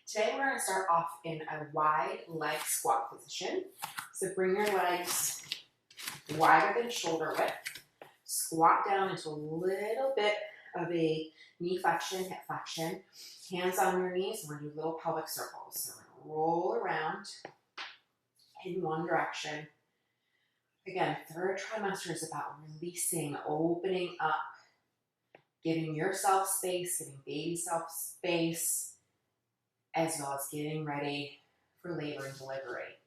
Today we're going to start off in a wide leg squat position. So bring your legs wider than shoulder width. Squat down into a little bit of a knee flexion, hip flexion. Hands on your knees. We're going to do little pelvic circles. So we're going to roll around in one direction. Again, third trimester is about releasing, opening up, giving yourself space, giving baby self space, as well as getting ready for labor and delivery.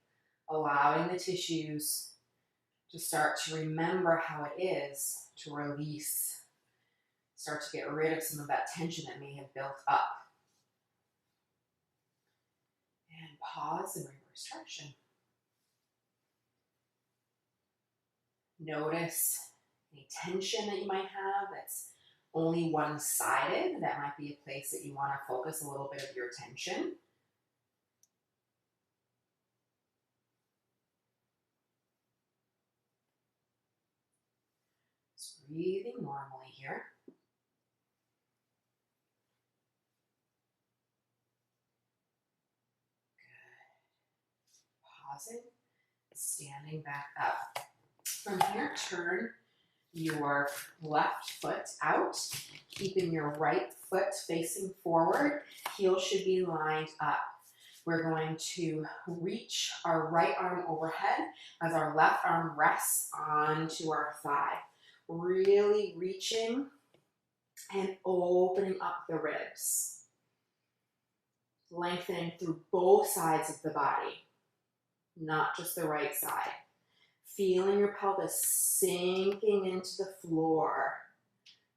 Allowing the tissues to start to remember how it is to release, start to get rid of some of that tension that may have built up. And pause and reverse traction. Notice any tension that you might have that's only one-sided. That might be a place that you want to focus a little bit of your attention. Just breathing normally here. Good. Pausing, standing back up. From here, turn your left foot out, keeping your right foot facing forward. Heels should be lined up. We're going to reach our right arm overhead as our left arm rests onto our thigh. Really reaching and opening up the ribs. Lengthening through both sides of the body, not just the right side. Feeling your pelvis sinking into the floor,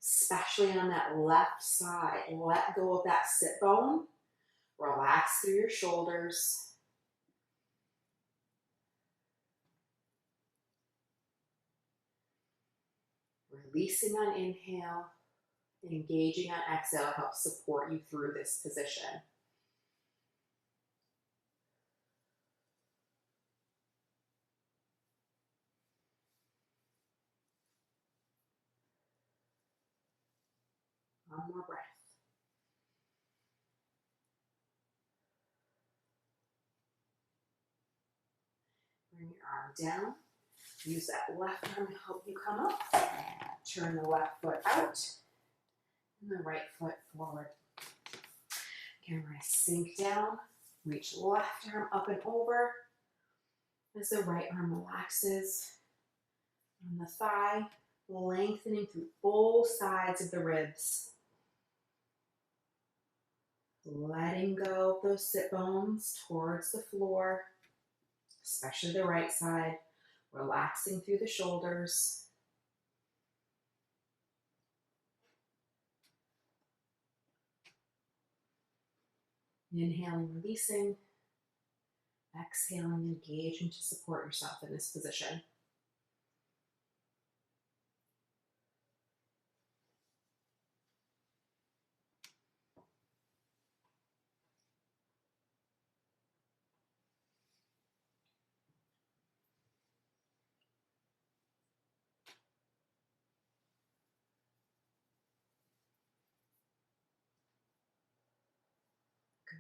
especially on that left side. Let go of that sit bone. Relax through your shoulders. Releasing on inhale, engaging on exhale helps support you through this position. One more breath. Bring your arm down. Use that left arm to help you come up. Turn the left foot out and the right foot forward. Again, we're going to sink down. Reach left arm up and over as the right arm relaxes on the thigh, lengthening through both sides of the ribs. Letting go of those sit bones towards the floor, especially the right side. Relaxing through the shoulders. Inhaling, releasing. Exhaling, engaging to support yourself in this position.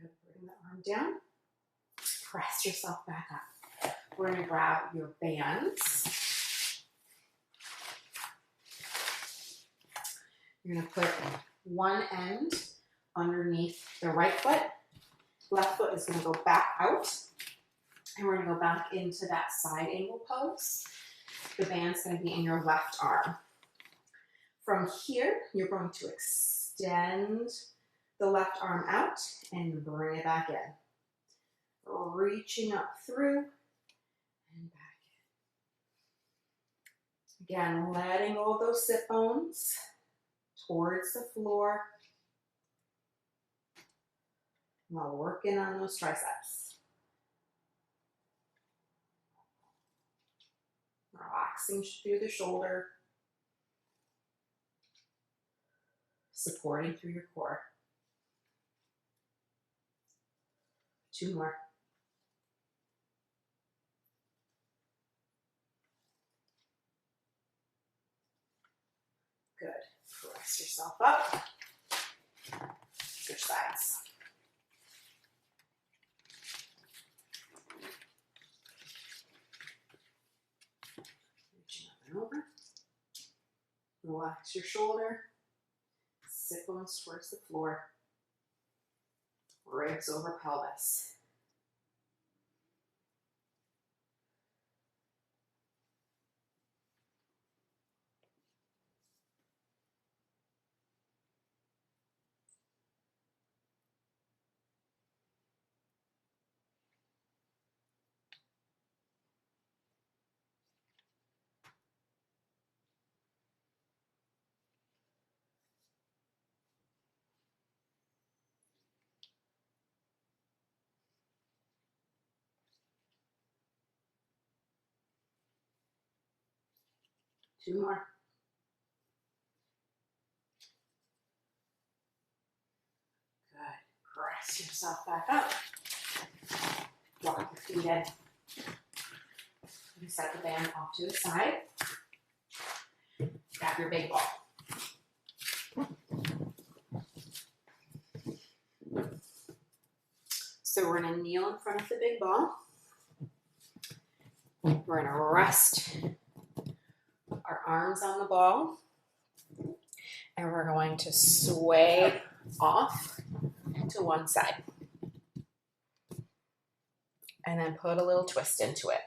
Good. Bring the arm down. Press yourself back up. We're going to grab your bands. You're going to put one end underneath the right foot. Left foot is going to go back out. And we're going to go back into that side angle pose. The band's going to be in your left arm. From here, you're going to extend the left arm out and bring it back in. Reaching up through and back in. Again, letting go of those sit bones towards the floor while working on those triceps. Relaxing through the shoulder, supporting through your core. 2 more. Good. Press yourself up. Switch sides. Relax your shoulder. Sit bones towards the floor. Ribs over pelvis. Two more. Good. Press yourself back up. Walk your feet in. You set the band off to the side. Grab your big ball. So we're going to kneel in front of the big ball. We're going to rest our arms on the ball. And we're going to sway off to one side. And then put a little twist into it.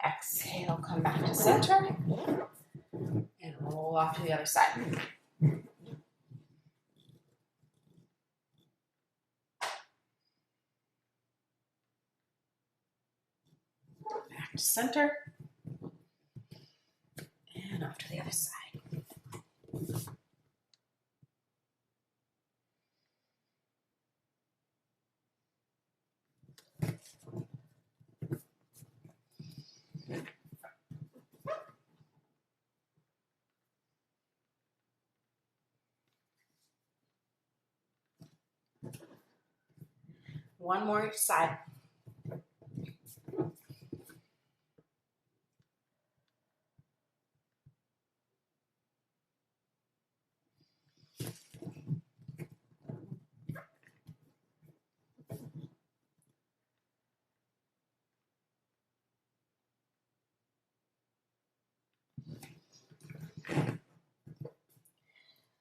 Exhale, come back to center. And roll off to the other side. Back to center. And off to the other side. One more each side.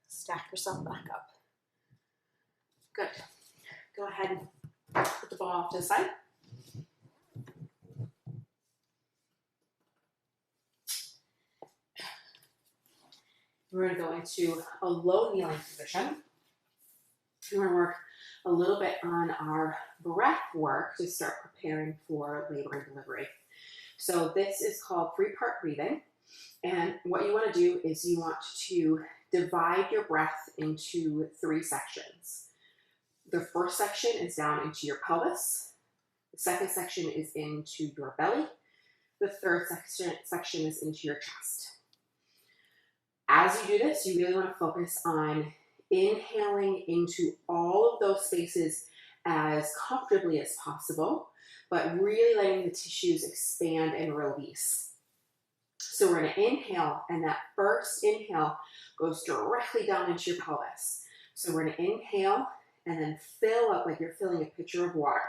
Stack yourself back up. Good. Go ahead and put the ball off to the side. We're going to go into a low kneeling position. We're going to work a little bit on our breath work to start preparing for labor and delivery. So this is called 3-part breathing. And what you want to do is you want to divide your breath into 3 sections. The first section is down into your pelvis. The second section is into your belly. The third section is into your chest. As you do this, you really want to focus on inhaling into all of those spaces as comfortably as possible, but really letting the tissues expand and release. So we're going to inhale, and that first inhale goes directly down into your pelvis. So we're going to inhale and then fill up like you're filling a pitcher of water.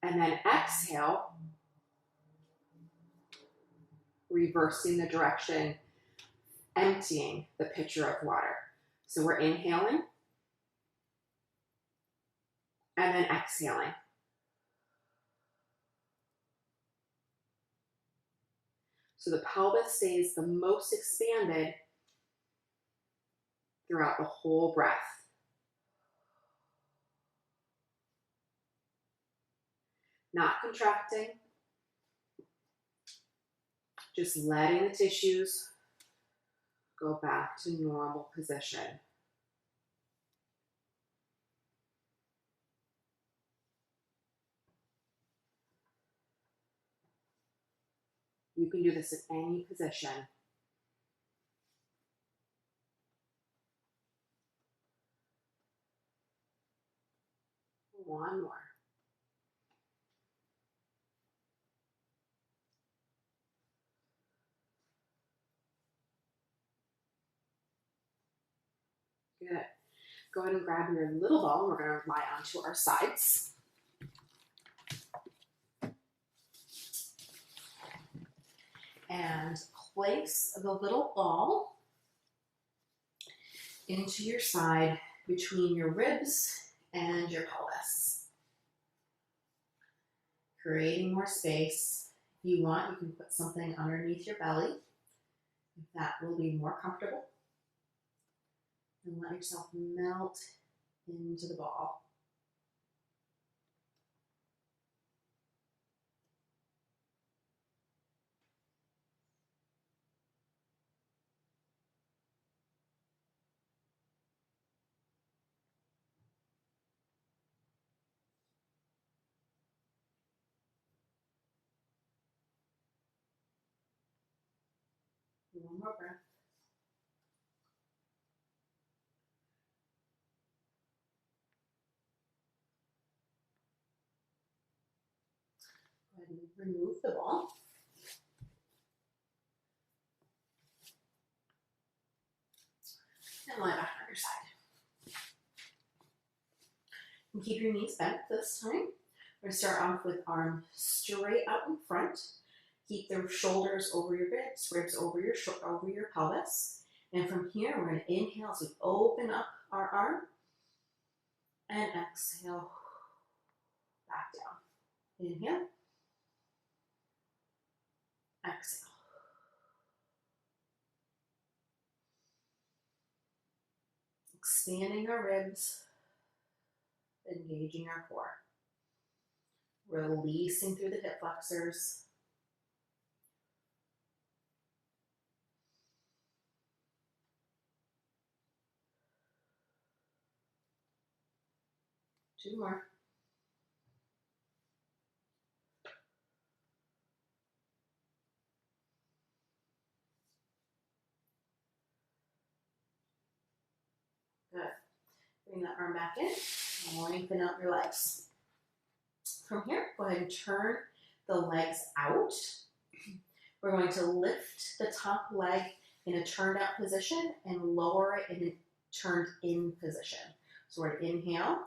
And then exhale, reversing the direction, emptying the pitcher of water. So we're inhaling and then exhaling. So the pelvis stays the most expanded throughout the whole breath. Not contracting, just letting the tissues go back to normal position. You can do this in any position. One more. Good. Go ahead and grab your little ball. We're going to lie onto our sides. and place the little ball into your side between your ribs and your pelvis. Creating more space. If you want, you can put something underneath your belly. If that will be more comfortable. And let yourself melt into the ball. One more breath. Go ahead and remove the ball. And lie back on your side. And keep your knees bent this time. We're going to start off with arms straight out in front. Keep the shoulders over your ribs over your pelvis. And from here, we're going to inhale as we open up our arm. And exhale back down. Inhale. Exhale. Expanding our ribs, engaging our core. Releasing through the hip flexors. Two more. Good. Bring that arm back in and lengthen out your legs. From here, go ahead and turn the legs out. We're going to lift the top leg in a turned out position and lower it in a turned in position. So we're going to inhale,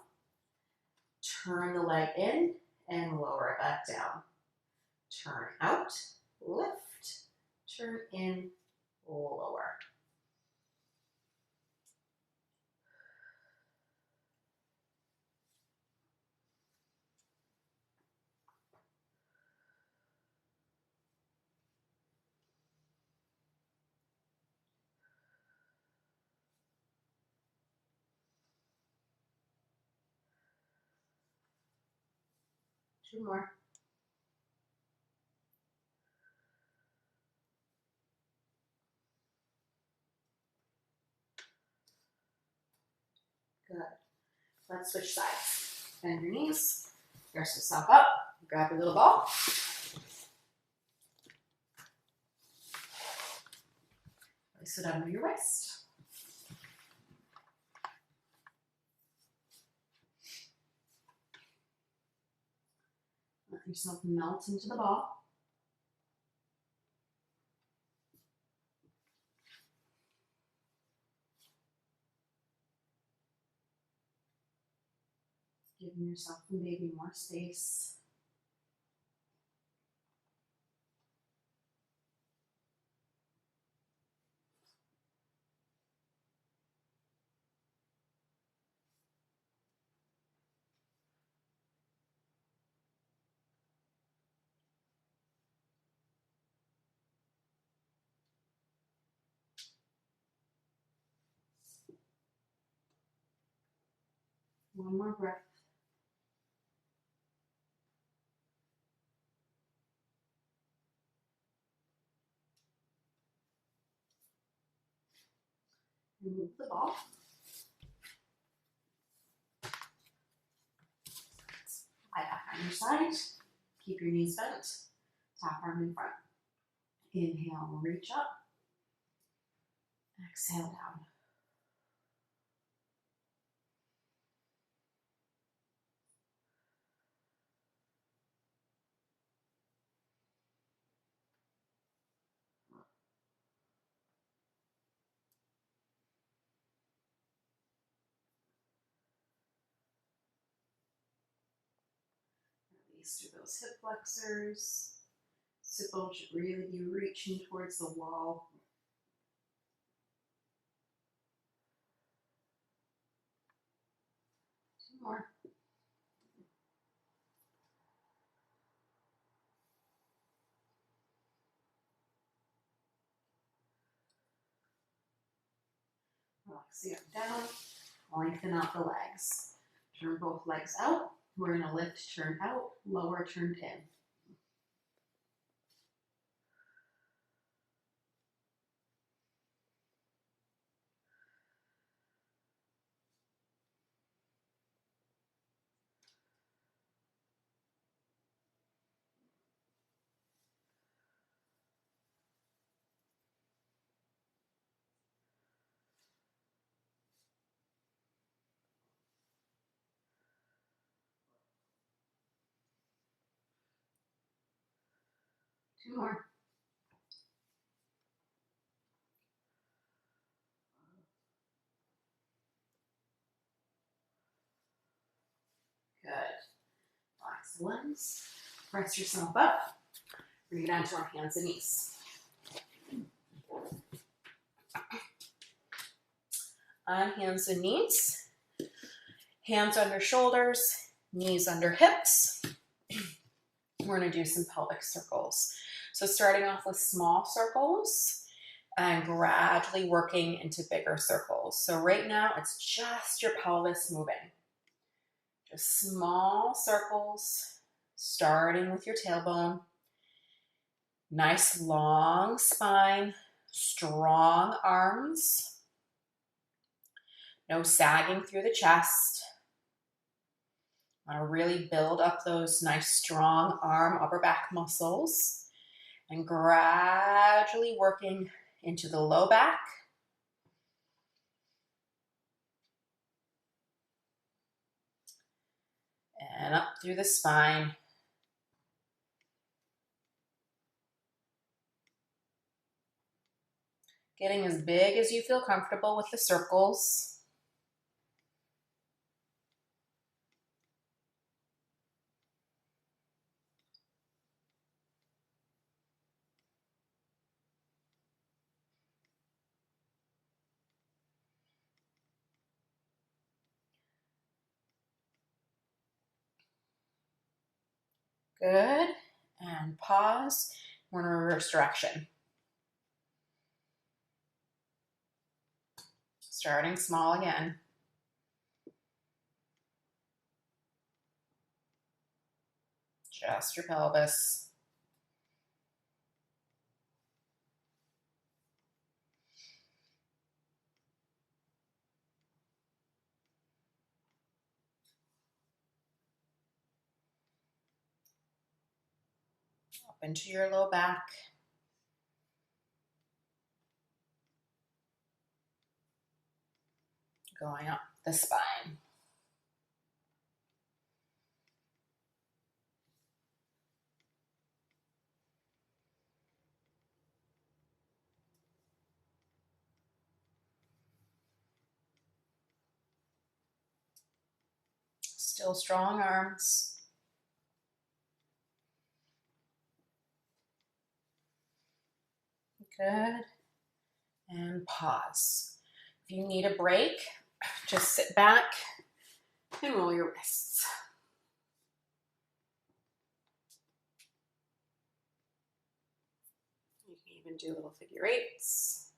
turn the leg in, and lower it back down. Turn out, lift, turn in, lower. Two more. Good. Let's switch sides. Bend your knees. Rest yourself up. Grab your little ball. Place it under your waist. Let yourself melt into the ball. Giving yourself maybe more space. One more breath. Remove the ball. Lie back on your side. Keep your knees bent. Top arm in front. Inhale, reach up. Exhale down. Release through those hip flexors. Sit bones should really be reaching towards the wall. Two more. Relax the arm down. Lengthen out the legs. Turn both legs out. We're going to lift, turn out, lower, turn in. Two more. Good. Relax the limbs. Press yourself up. Bring it down to our hands and knees. On hands and knees. Hands under shoulders, knees under hips. We're going to do some pelvic circles. So starting off with small circles and gradually working into bigger circles. So right now it's just your pelvis moving. Just small circles, starting with your tailbone. Nice long spine, strong arms. No sagging through the chest. Want to really build up those nice strong arm, upper back muscles and gradually working into the low back. And up through the spine. Getting as big as you feel comfortable with the circles. Good. And pause. We're in reverse direction. Starting small again. Just your pelvis. Up into your low back. Going up the spine. Still strong arms. Good. And pause. If you need a break, just sit back and roll your wrists. You can even do little figure eights.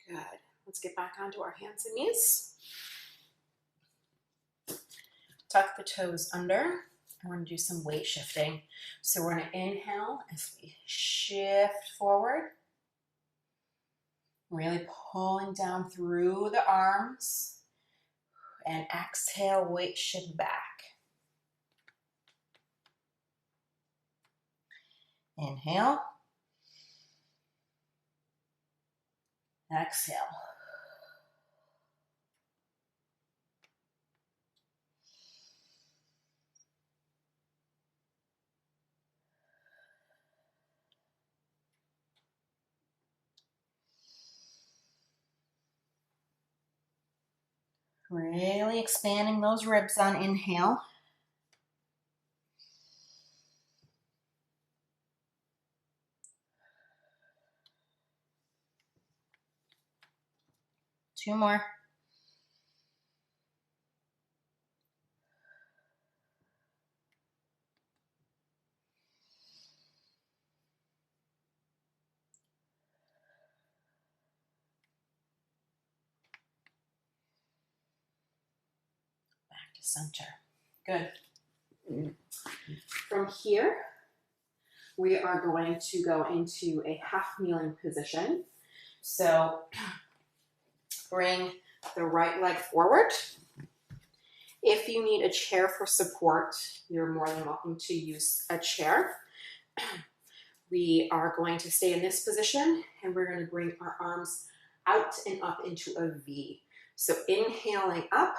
Good. Let's get back onto our hands and knees. Tuck the toes under. We're going to do some weight shifting. So we're going to inhale as we shift forward. Really pulling down through the arms. And exhale, weight shift back. Inhale. Exhale. Really expanding those ribs on inhale. Two more. Back to center. Good. From here, we are going to go into a half kneeling position. So bring the right leg forward. If you need a chair for support, you're more than welcome to use a chair. We are going to stay in this position and we're going to bring our arms out and up into a V. So inhaling up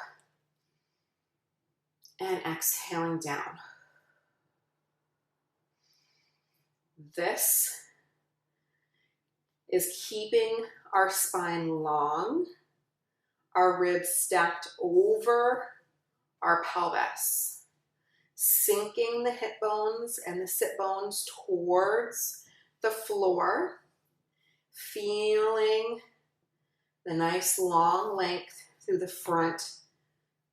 and exhaling down. This is keeping our spine long, our ribs stacked over our pelvis, sinking the hip bones and the sit bones towards the floor, feeling the nice long length through the front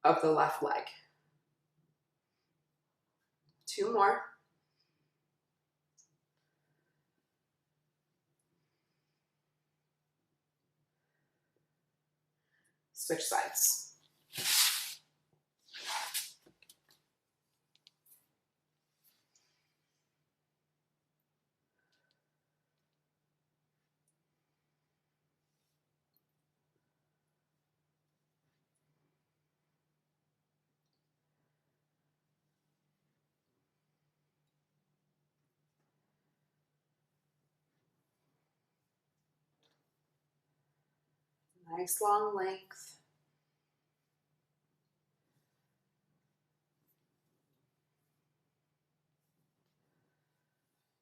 of the left leg. Two more. Switch sides. Nice long length.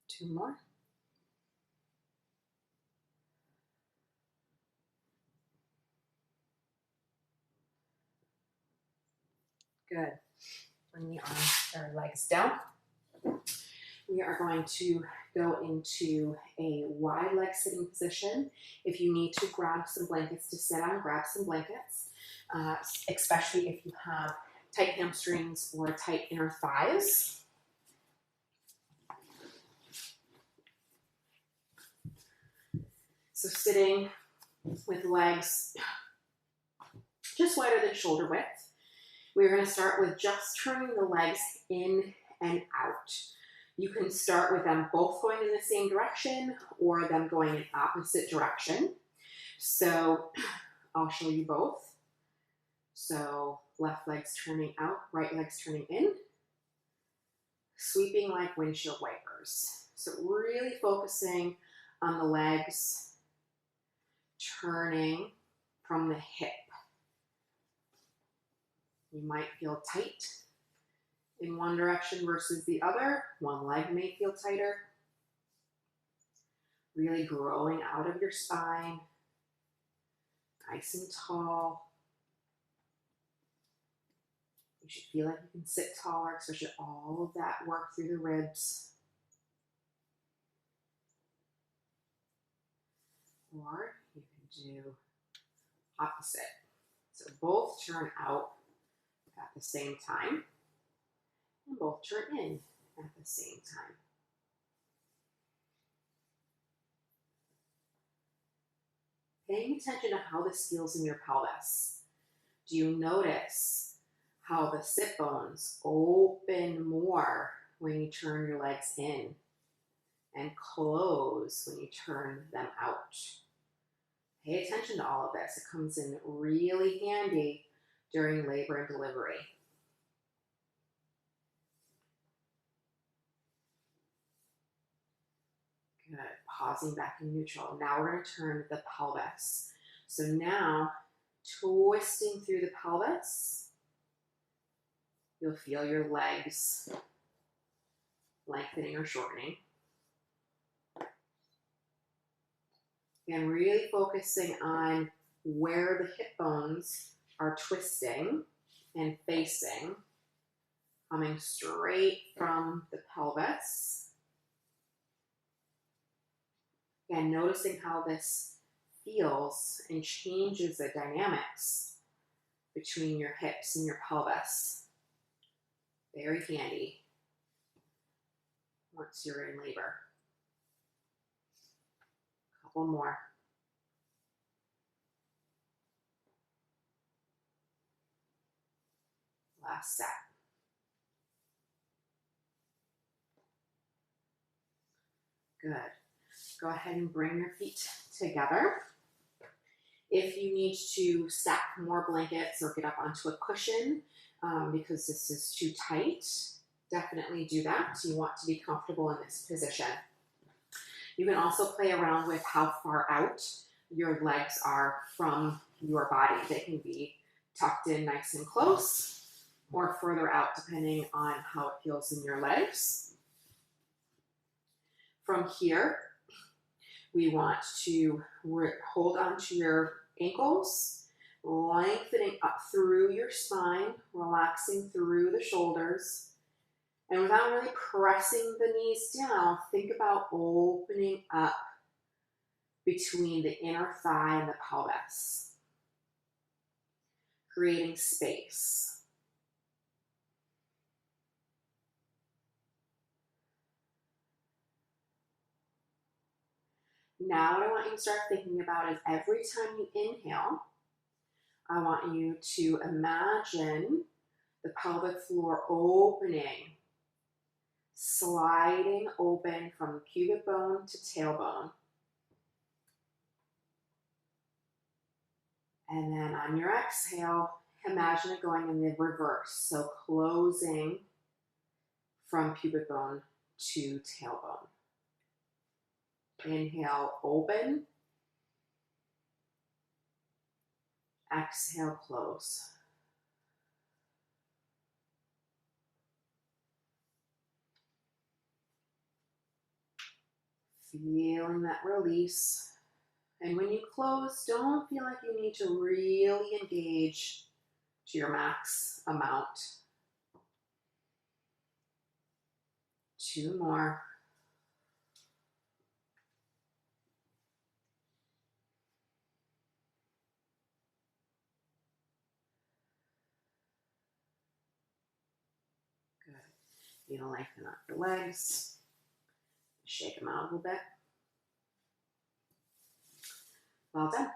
Two more. Good. Bring the arms or legs down. We are going to go into a wide leg sitting position. If you need to grab some blankets to sit on, grab some blankets, especially if you have tight hamstrings or tight inner thighs. So sitting with legs just wider than shoulder width. We're going to start with just turning the legs in and out. You can start with them both going in the same direction or them going in opposite direction. So I'll show you both. So left leg's turning out, right leg's turning in, sweeping like windshield wipers. So really focusing on the legs turning from the hip. You might feel tight in one direction versus the other. One leg may feel tighter. Really growing out of your spine. Nice and tall. You should feel like you can sit taller, especially all of that work through the ribs. Or you can do opposite. So both turn out at the same time and both turn in at the same time. Paying attention to how this feels in your pelvis. Do you notice how the sit bones open more when you turn your legs in and close when you turn them out? Pay attention to all of this. It comes in really handy during labor and delivery. Good. Pausing back in neutral. Now we're going to turn the pelvis. So now, twisting through the pelvis, you'll feel your legs lengthening or shortening. And really focusing on where the hip bones are twisting and facing, coming straight from the pelvis. Again, noticing how this feels and changes the dynamics between your hips and your pelvis. Very handy once you're in labor. Couple more. Last set. Good. Go ahead and bring your feet together. If you need to stack more blankets or get up onto a cushion because this is too tight, definitely do that. You want to be comfortable in this position. You can also play around with how far out your legs are from your body. They can be tucked in nice and close or further out depending on how it feels in your legs. From here, we want to hold onto your ankles, lengthening up through your spine, relaxing through the shoulders. And without really pressing the knees down, think about opening up between the inner thigh and the pelvis, creating space. Now what I want you to start thinking about is every time you inhale, I want you to imagine the pelvic floor opening, sliding open from pubic bone to tailbone. And then on your exhale, imagine it going in the reverse. So closing from pubic bone to tailbone. Inhale, open. Exhale, close. Feeling that release. And when you close, don't feel like you need to really engage to your max amount. 2 more. Good. You know, lengthen up your legs. Shake them out a little bit. Well done.